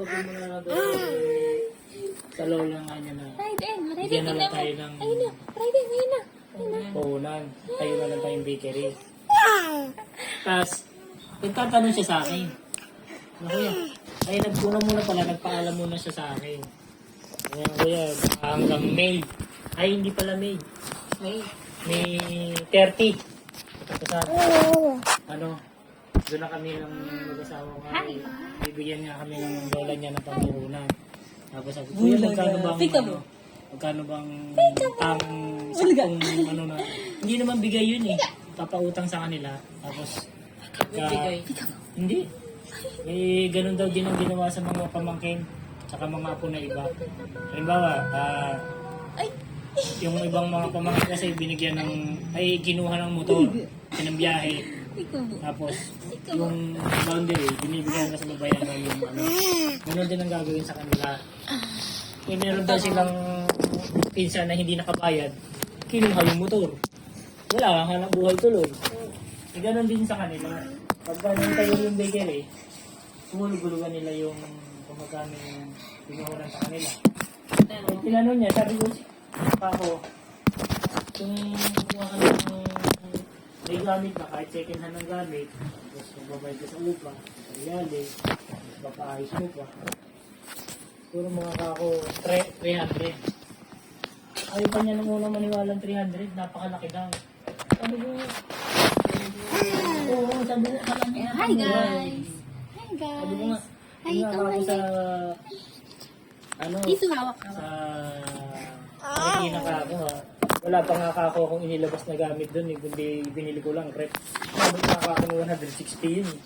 wag mo na lang doon. Sa lola nga niya na. Bigyan na lang tayo ng puhunan. Tayo na lang tayong bakery. Tapos, nagtatanong siya sa akin. Kuya, ay nagpuna muna pala, nagpaalam muna siya sa akin. Kuya, hanggang May. Ay, hindi pala May. May 30. Tapos doon na kami ng mag-asawa nga. Bibigyan nga kami ng lola niya ng panghunan. Tapos sabi, kuya, magkano bang saktong na, hindi naman bigay yun eh. Papautang sa kanila. Tapos, hindi. Eh, ganun daw din ang ginawa sa mga pamangkin, saka mga apo na iba. Halimbawa, yung ibang mga pamangkin kasi binigyan kinuha ng motor, pinambiyahe. Tapos, yung boundary, binibigyan ka sa babayan na yung ganun din ang gagawin sa kanila. Kung meron daw silang pinsan na hindi nakabayad, kinuha yung motor. Wala kang hanap buhay tuloy. E ganun din sa kanila. Pagka tayo yung bakery, sumulugulugan nila yung kumagano yung pinuhuran sa kanila. E tinanong niya, sabi ko, ako, kung kuha ka ng may gamit na, kahit second hand ng gamit, tapos magbabayad ka sa upa, sa riyali, papaayos mo pa. Puro mga kako, 300. Ayaw pa niya nung unang maniwalang 300, napakalaki daw. Sabi ko, oo, sabi ko, Hi guys! sabi ko nga, ako sa, sa Marikina ka ako ha. Wala pa nga ako kung inilabas na gamit doon eh, kundi binili ko lang rep. Sabi ko nga ako 160 yun eh.